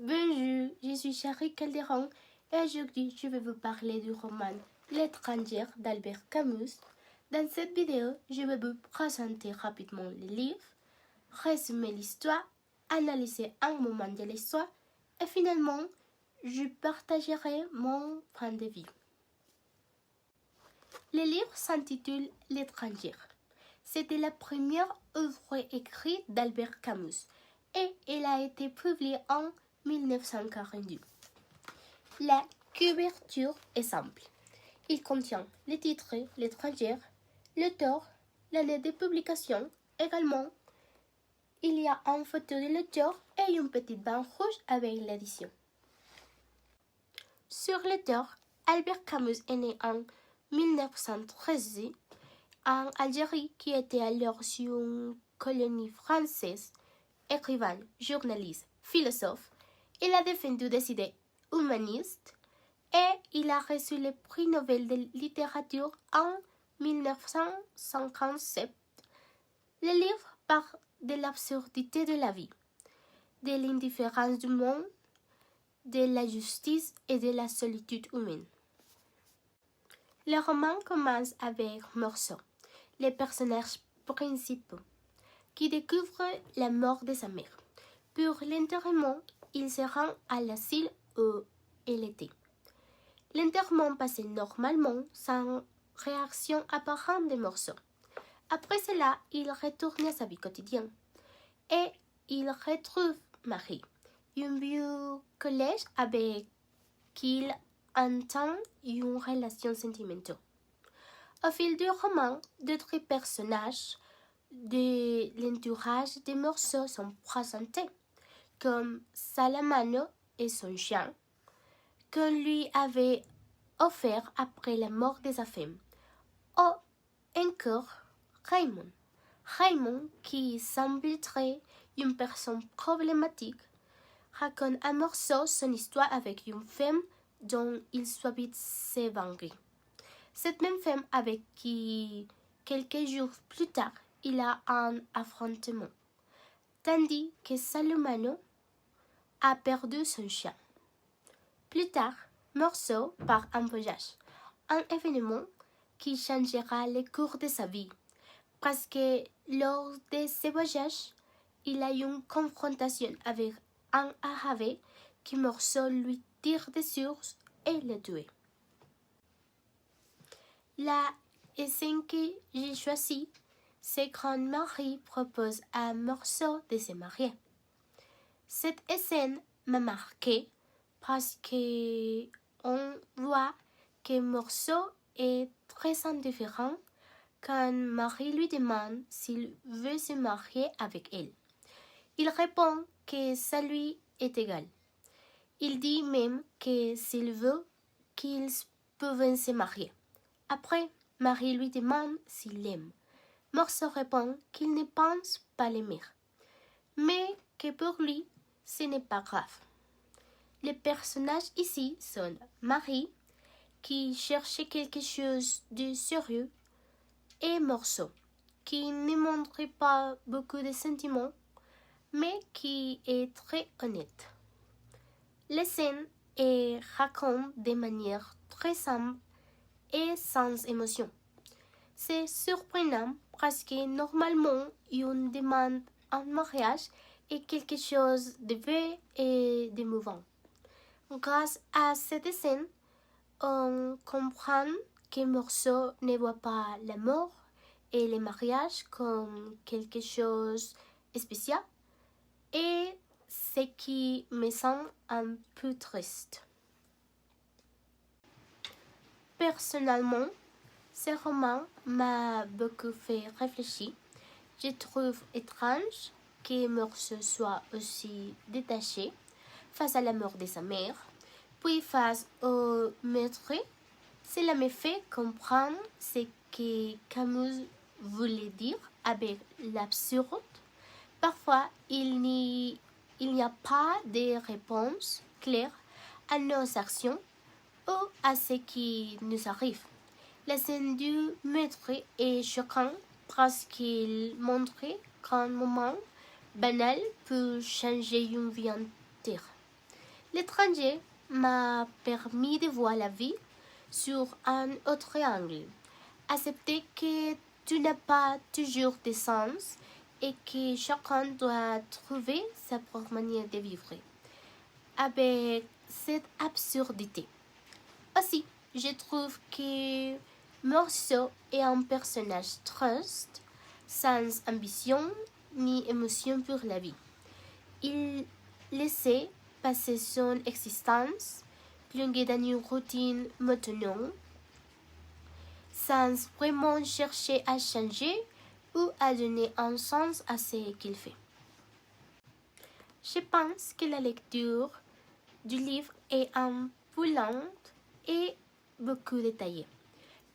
Bonjour, je suis Charlie Calderon et aujourd'hui je vais vous parler du roman L'étranger d'Albert Camus. Dans cette vidéo, je vais vous présenter rapidement le livre, résumer l'histoire, analyser un moment de l'histoire et finalement, je partagerai mon point de vue. Le livre s'intitule L'étranger. C'était la première œuvre écrite d'Albert Camus et elle a été publiée en 1942. La couverture est simple. Il contient le titre, l'étranger, l'auteur, l'année de publication. Également, il y a une photo de l'auteur et une petite bande rouge avec l'édition. Sur l'auteur, Albert Camus est né en 1913 en Algérie, qui était alors sur une colonie française. Écrivain, journaliste, philosophe, il a défendu des idées humanistes et il a reçu le prix Nobel de littérature en 1957. Le livre parle de l'absurdité de la vie, de l'indifférence du monde, de la justice et de la solitude humaine. Le roman commence avec Meursault, le personnage principal, qui découvre la mort de sa mère. Pour l'enterrement, il se rend à l'asile où elle était. L'enterrement passait normalement sans réaction apparente de Meursault. Après cela, il retourne à sa vie quotidienne et il retrouve Marie, une vieux collège avec qui il entend une relation sentimentale. Au fil du roman, d'autres personnages de l'entourage de Meursault sont présentés, comme Salamano et son chien, qu'on lui avait offert après la mort de sa femme, ou encore Raymond. Raymond, qui semblerait une personne problématique, raconte à Meursault son histoire avec une femme dont il souhaite se venger. Cette même femme avec qui, quelques jours plus tard, il a un affrontement, tandis que Salamano a perdu son chien. Plus tard, Meursault part en voyage, un événement qui changera le cours de sa vie, parce que lors de ce voyage, il a eu une confrontation avec un Arabe qui Meursault lui tire dessus et le tue. La scène que j'ai choisie, c'est quand Marie propose à Meursault de se marier. Cette scène m'a marquée parce qu'on voit que Meursault est très indifférent quand Marie lui demande s'il veut se marier avec elle. Il répond que ça lui est égal. Il dit même que s'il veut, qu'ils peuvent se marier. Après, Marie lui demande s'il l'aime. Meursault répond qu'il ne pense pas l'aimer, mais que pour lui, ce n'est pas grave. Les personnages ici sont Marie, qui cherchait quelque chose de sérieux, et Meursault, qui ne montrait pas beaucoup de sentiments, mais qui est très honnête. Les scènes racontent de manière très simple et sans émotion. C'est surprenant parce que normalement, une demande en mariage est quelque chose de vrai et d'émouvant. Grâce à cette scène, on comprend que Meursault ne voit pas la mort et le mariage comme quelque chose de spécial, et ce qui me semble un peu triste. Personnellement, ce roman m'a beaucoup fait réfléchir. Je trouve étrange que Meursault soit aussi détaché face à la mort de sa mère, puis face au meurtre. Cela me fait comprendre ce que Camus voulait dire avec l'absurde. Parfois, il n'y a pas de réponse claire à nos actions ou à ce qui nous arrive. La scène du meurtre est choquante parce qu'il montrait qu'un moment banal peut changer une vie entière. L'étranger m'a permis de voir la vie sur un autre angle. Accepter que tu n'as pas toujours de sens et que chacun doit trouver sa propre manière de vivre avec cette absurdité. Aussi, je trouve que Morceau est un personnage triste, sans ambition ni émotion pour la vie. Il laissait passer son existence, plongé dans une routine monotone, sans vraiment chercher à changer ou à donner un sens à ce qu'il fait. Je pense que la lecture du livre est ambulante et beaucoup détaillée.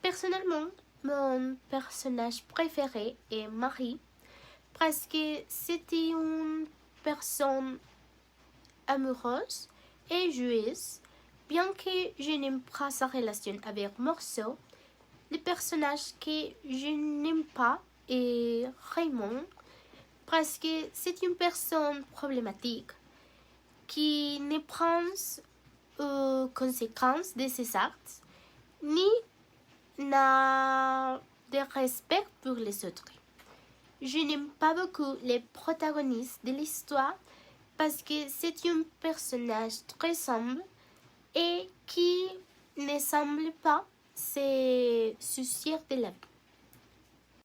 Personnellement, mon personnage préféré est Marie, parce que c'était une personne amoureuse et joueuse. Bien que je n'aime pas sa relation avec Morceau, le personnage que je n'aime pas est Raymond, parce que c'est une personne problématique qui ne prend aux conséquences de ses actes ni n'a de respect pour les autres. Je n'aime pas beaucoup les protagonistes de l'histoire parce que c'est un personnage très simple et qui ne semble pas se soucier de la vie.